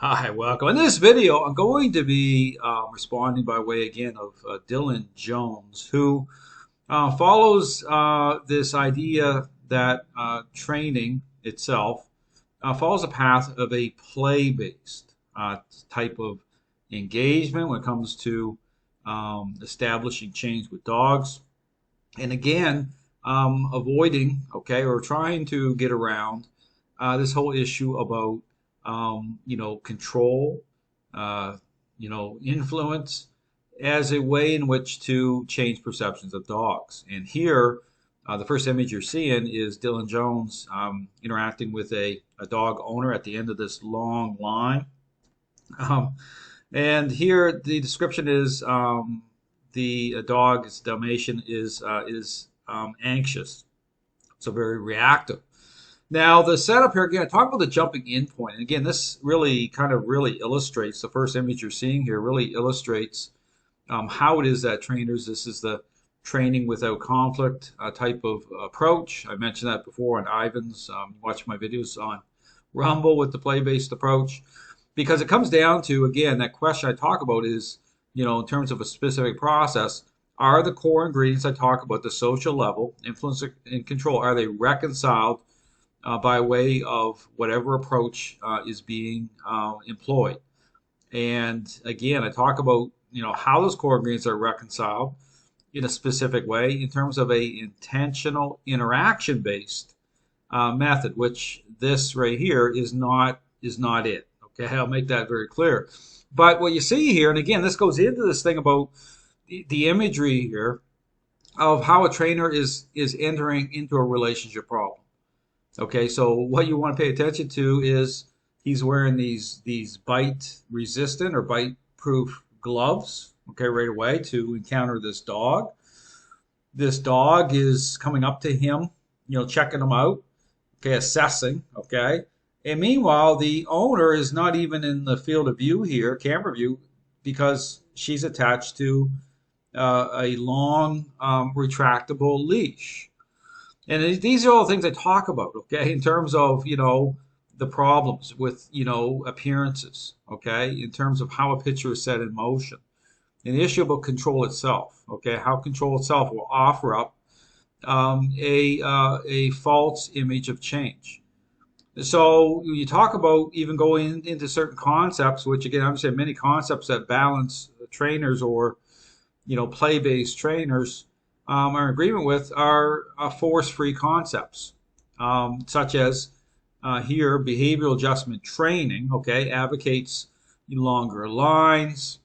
Hi, welcome. In this video, I'm going to be responding by way again of Dylan Jones, who follows this idea that training itself follows a path of a play-based type of engagement when it comes to establishing change with dogs. And again, avoiding, okay, or trying to get around this whole issue about control, influence as a way in which to change perceptions of dogs. And here, the first image you're seeing is Dylan Jones interacting with a dog owner at the end of this long line. Um, and here, the description is the dog's Dalmatian is anxious, so very reactive. Now, the setup here, again, talk about the jumping in point. And again, this really illustrates, the first image you're seeing here really illustrates how it is that trainers, this is the training without conflict type of approach. I mentioned that before on Ivan's. Watch my videos on Rumble with the play-based approach. Because it comes down to, again, that question I talk about is, in terms of a specific process, are the core ingredients I talk about, the social level, influence and control, are they reconciled by way of whatever approach is being employed? And again, I talk about how those core ingredients are reconciled in a specific way in terms of a intentional interaction based method, which this right here is not it. Okay, I'll make that very clear. But what you see here, and again, this goes into this thing about the imagery here of how a trainer is entering into a relationship problem. Okay, so what you want to pay attention to is he's wearing these bite resistant or bite proof gloves, okay, right away to encounter this dog. This dog is coming up to him, checking him out, okay, assessing, okay. And meanwhile, the owner is not even in the field of view here, camera view, because she's attached to a long retractable leash. And these are all things I talk about, okay, in terms of, the problems with, appearances, okay, in terms of how a picture is set in motion. And the issue about control itself, okay, how control itself will offer up a false image of change. So you talk about even going into certain concepts, which again, I'm saying many concepts that balance trainers or, play-based trainers are in agreement with are force-free concepts, such as here behavioral adjustment training, okay, advocates longer lines,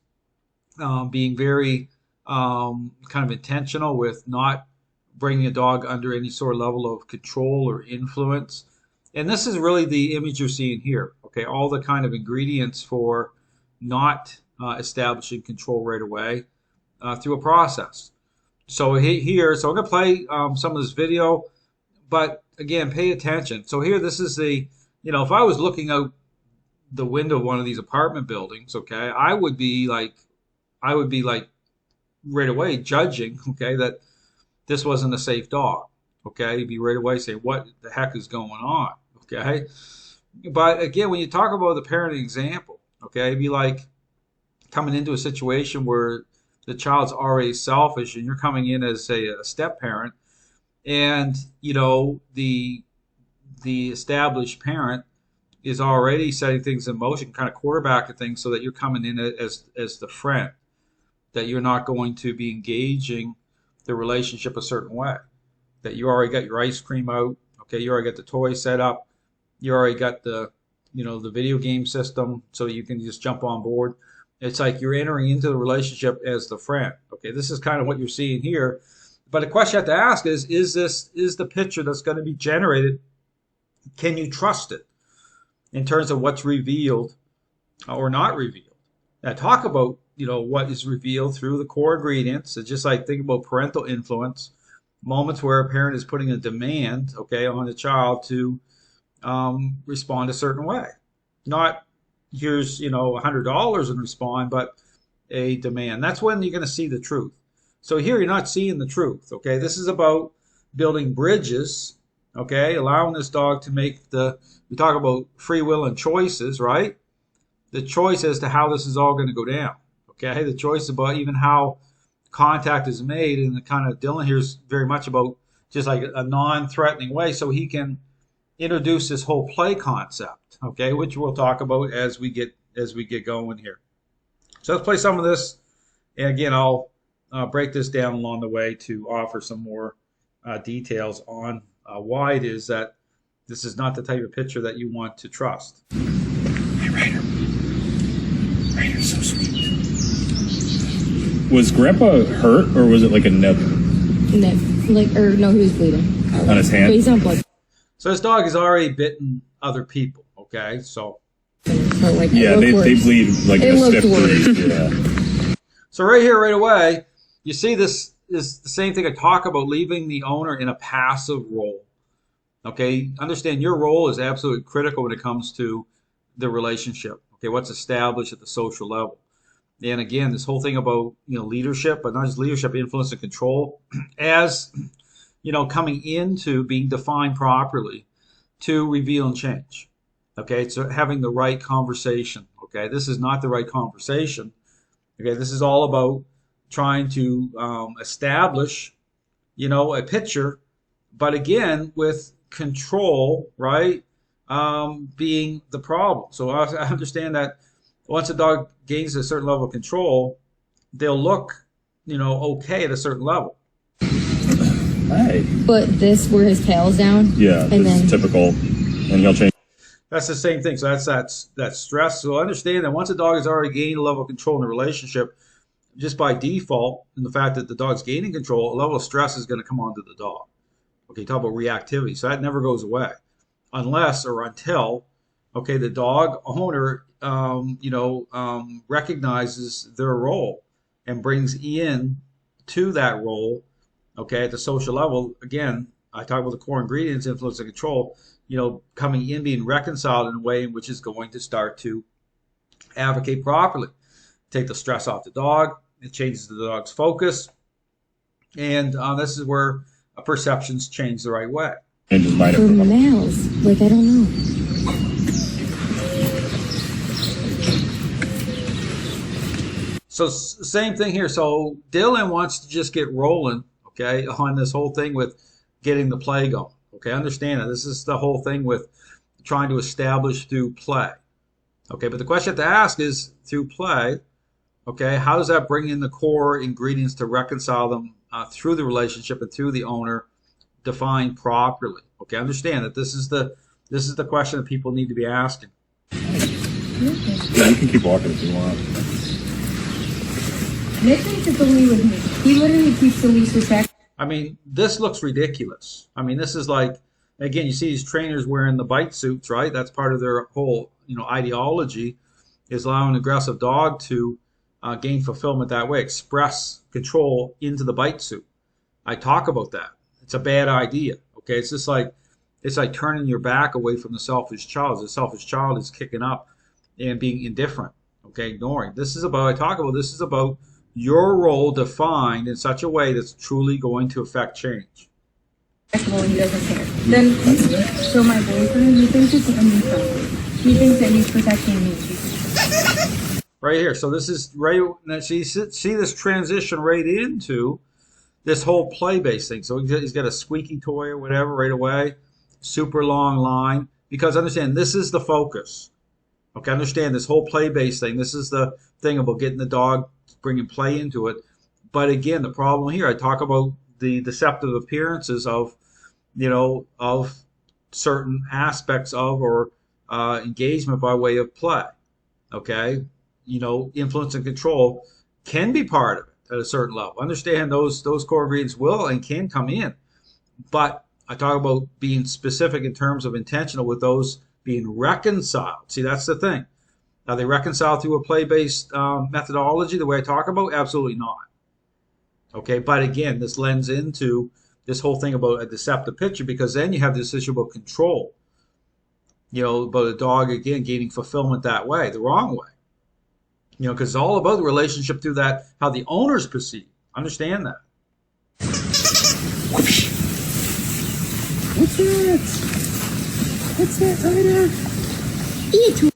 being very kind of intentional with not bringing a dog under any sort of level of control or influence. And this is really the image you're seeing here, okay, all the kind of ingredients for not establishing control right away through a process. So here, so I'm going to play some of this video, but again, pay attention. So here, this is if I was looking out the window of one of these apartment buildings, okay, I would be like right away judging, okay, that this wasn't a safe dog, okay, you'd be right away saying, what the heck is going on, okay? But again, when you talk about the parenting example, okay, it'd be like coming into a situation where the child's already selfish and you're coming in as a step parent, and the established parent is already setting things in motion, kind of quarterbacking things, so that you're coming in as the friend, that you're not going to be engaging the relationship a certain way, that you already got your ice cream out, okay, you already got the toy set up, you already got the the video game system, so you can just jump on board. It's like you're entering into the relationship as the friend. Okay, this is kind of what you're seeing here. But the question you have to ask is the picture that's going to be generated, can you trust it in terms of what's revealed or not revealed? Now talk about, what is revealed through the core ingredients. It's just like think about parental influence, moments where a parent is putting a demand, okay, on the child to respond a certain way. Not here's $100 and respond, but a demand. That's when you're going to see the truth. So here you're not seeing the truth, okay? This is about building bridges, okay? Allowing this dog to make we talk about free will and choices, right? the choice as to how this is all going to go down. Okay, the choice about even how contact is made, and the kind of Dylan here is very much about just like a non-threatening way, so he can introduce this whole play concept. Okay, which we'll talk about as we get going here. So let's play some of this, and again, I'll break this down along the way to offer some more details on why it is that this is not the type of picture that you want to trust. Hey, Ryder. Ryder's so sweet. Was Grandpa hurt, or was it like a nip? Nip. No, he was bleeding. On his hand? But he's not blood. So this dog has already bitten other people, okay? So yeah, they bleed like a stiff bruise. Yeah. So right here, right away, you see this is the same thing I talk about, leaving the owner in a passive role. Okay, understand your role is absolutely critical when it comes to the relationship. Okay, what's established at the social level. And again, this whole thing about leadership, but not just leadership, influence and control, as coming into being defined properly to reveal and change. Okay, so having the right conversation. Okay, this is not the right conversation. Okay, this is all about trying to establish, a picture, but again with control, right, being the problem. So I understand that once a dog gains a certain level of control, they'll look, okay at a certain level. Hey. But this, where his tail's down. Yeah, and this is typical, and he'll change. That's the same thing. So that's that stress. So understand that once a dog has already gained a level of control in the relationship, just by default, and the fact that the dog's gaining control, a level of stress is going to come onto the dog. Okay, talk about reactivity. So that never goes away unless or until, okay, the dog owner, recognizes their role and brings in to that role, okay, at the social level. Again, I talk about the core ingredients, influence and control, coming in, being reconciled in a way in which is going to start to advocate properly, take the stress off the dog. It changes the dog's focus. And this is where perceptions change the right way. And just minor for males, I don't know. So same thing here. So Dylan wants to just get rolling, okay, on this whole thing with getting the play going. Okay, understand that this is the whole thing with trying to establish through play. Okay, but the question to ask is through play, okay, how does that bring in the core ingredients to reconcile them through the relationship and through the owner defined properly? Okay, understand that this is the question that people need to be asking. Yeah, you can keep walking if you want. Nick needs to believe with me. He literally keeps the least respect. I mean, this looks ridiculous. I mean, this is like, again, you see these trainers wearing the bite suits, right? That's part of their whole, ideology, is allowing an aggressive dog to gain fulfillment that way, express control into the bite suit. I talk about that. It's a bad idea. Okay, it's just like turning your back away from the selfish child. The selfish child is kicking up and being indifferent. Okay, ignoring. This is about your role defined in such a way that's truly going to affect change. He doesn't care. Then, so my boyfriend, he thinks it's a new problem. He thinks that he's protecting me. Right here. So this is right. See this transition right into this whole play-based thing. So he's got a squeaky toy or whatever right away. Super long line. Because understand, this is the focus. Okay, understand this whole play-based thing. This is the thing about getting the dog, bringing play into it. But again, the problem here, I talk about the deceptive appearances of, of certain aspects of or engagement by way of play. Okay, influence and control can be part of it at a certain level. Understand those core ingredients will and can come in, but I talk about being specific in terms of intentional with those being reconciled. See, that's the thing. Are they reconciled through a play-based methodology the way I talk about? Absolutely not. Okay, but again, this lends into this whole thing about a deceptive picture, because then you have this issue about control. About a dog, again, gaining fulfillment that way, the wrong way. Because it's all about the relationship through that, how the owners perceive. Understand that. What's that? What's that, Ryder? Eat.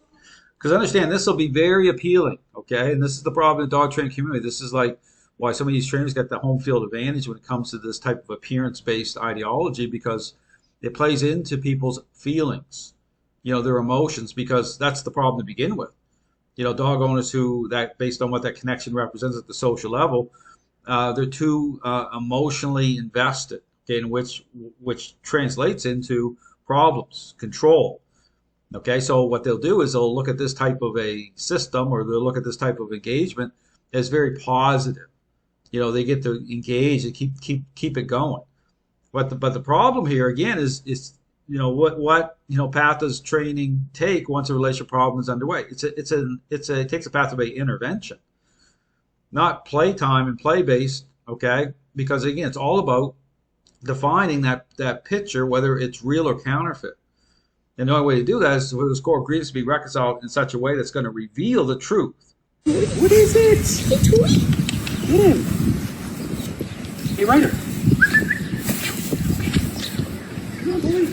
Because understand, this will be very appealing, okay? And this is the problem in the dog training community. This is like why some of these trainers get the home field advantage when it comes to this type of appearance-based ideology, because it plays into people's feelings, their emotions, because that's the problem to begin with. Dog owners who, that based on what that connection represents at the social level, they're too emotionally invested, okay, in which translates into problems, control. Okay, so what they'll do is they'll look at this type of a system, or they'll look at this type of engagement as very positive. They get to engage and keep it going. But the problem here again is what path does training take once a relationship problem is underway? It takes a path of a intervention, not playtime and play based. Okay, because again, it's all about defining that picture, whether it's real or counterfeit. And the only way to do that is for the score of grievance to be reconciled in such a way that's going to reveal the truth. What is it? A toy? Get him. Hey, Ryder. Come on, boy.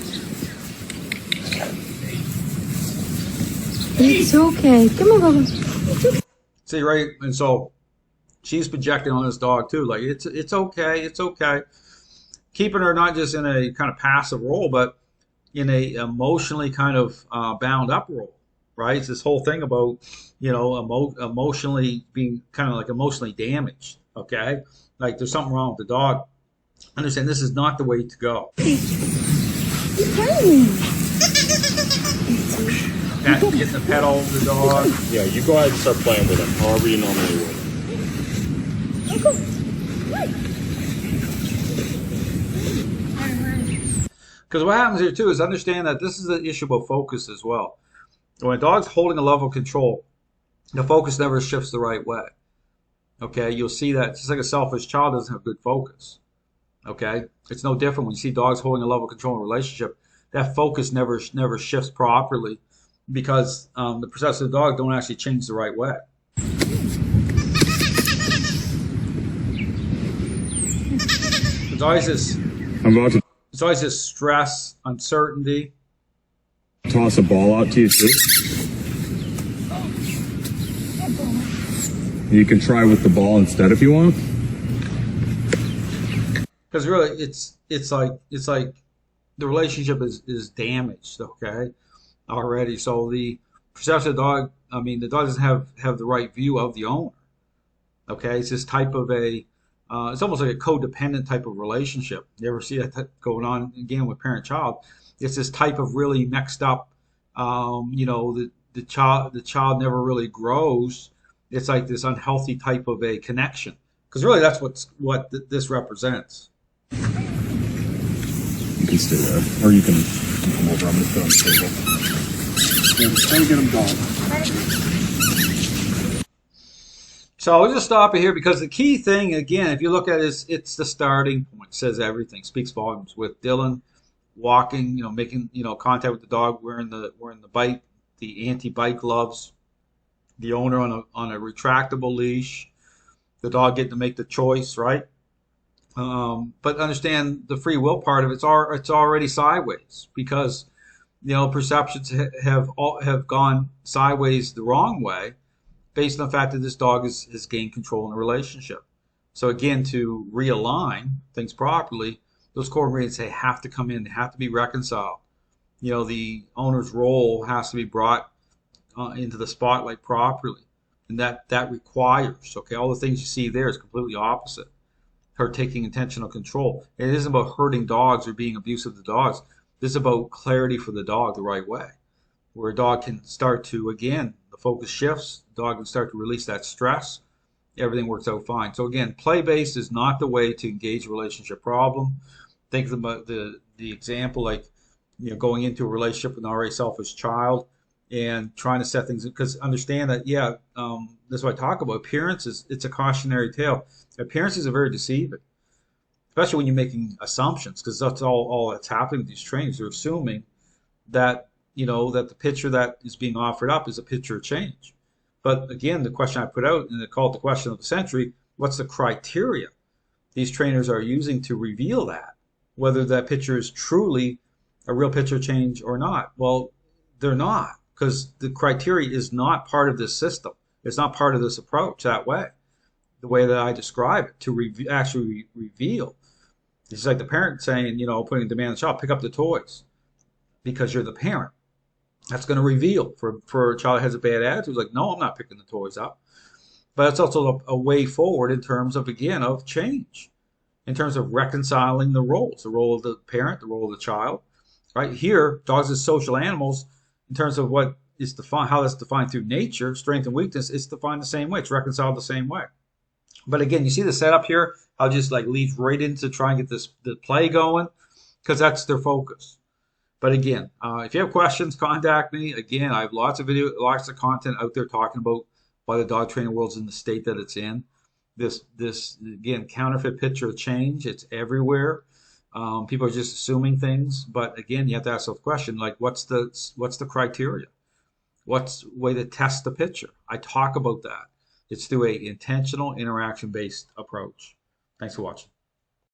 It's okay. Come on, Bubba. See, right? And so she's projecting on this dog too. Like, it's okay. It's okay. Keeping her not just in a kind of passive role, but in a emotionally kind of bound up role, right? It's this whole thing about, emotionally being kind of like emotionally damaged, okay? Like there's something wrong with the dog. Understand, this is not the way to go. He's playing. Getting the pet all over the dog. Yeah, you go ahead and start playing with him, however you normally would. Because what happens here too is understand that this is an issue about focus as well. When a dog's holding a level of control, the focus never shifts the right way. Okay, you'll see that just like a selfish child doesn't have good focus. Okay, it's no different when you see dogs holding a level of control in a relationship. That focus never shifts properly because the perception of the dog don't actually change the right way. There's always this. I'm about to It's always this stress, uncertainty. toss a ball out to you, too. You can try with the ball instead if you want. Because really, it's like the relationship is damaged, okay, already. So the perception of the dog, the dog doesn't have the right view of the owner. Okay, it's this type of a, it's almost like a codependent type of relationship. You ever see that going on again with parent-child? It's this type of really mixed up, the child never really grows. It's like this unhealthy type of a connection. Because really, that's what this represents. You can stay there, or you can come over. I'm going to put on the table. Yeah, try to get him going. So I'll just stop it here because the key thing, again, if you look at it, it's the starting point. It says everything, speaks volumes. With Dylan walking, making, contact with the dog, wearing the bite, the anti-bite gloves, the owner on a retractable leash, the dog getting to make the choice, right? But understand the free will part of it's already sideways because perceptions have gone sideways the wrong way based on the fact that this dog has gained control in a relationship. So again, to realign things properly, those core ingredients they have to come in, they have to be reconciled. The owner's role has to be brought into the spotlight properly, and that requires all the things you see there is completely opposite. Her taking intentional control. It isn't about hurting dogs or being abusive to dogs. This is about clarity for the dog the right way, where a dog can start to, again, the focus shifts, the dog can start to release that stress, everything works out fine. So again, play-based is not the way to engage a relationship problem. Think about the example like, going into a relationship with an already selfish child and trying to set things, because understand that, that's what I talk about. Appearances, it's a cautionary tale. Appearances are very deceiving, especially when you're making assumptions, because that's all that's happening with these trainings. They're assuming that, that the picture that is being offered up is a picture of change. But again, the question I put out, and they call it the question of the century, what's the criteria these trainers are using to reveal that, whether that picture is truly a real picture of change or not? Well, they're not. because the criteria is not part of this system. It's not part of this approach that way, the way that I describe it, to actually reveal. It's like the parent saying, putting a demand on the child, pick up the toys because you're the parent. That's going to reveal for a child that has a bad attitude. It's like, no, I'm not picking the toys up. But it's also a way forward in terms of, again, of change, in terms of reconciling the roles, the role of the parent, the role of the child. Right here, dogs as social animals, in terms of what is defined, how that's defined through nature, strength and weakness, it's defined the same way. It's reconciled the same way. But again, you see the setup here? I'll just like lead right into try and get the play going because that's their focus. But again, if you have questions, contact me. Again, I have lots of content out there talking about why the dog training world's in the state that it's in. This again, counterfeit picture of change. It's everywhere. People are just assuming things, but again, you have to ask yourself the question: like, what's the criteria? What's the way to test the picture? I talk about that. It's through a intentional interaction based approach. Thanks for watching.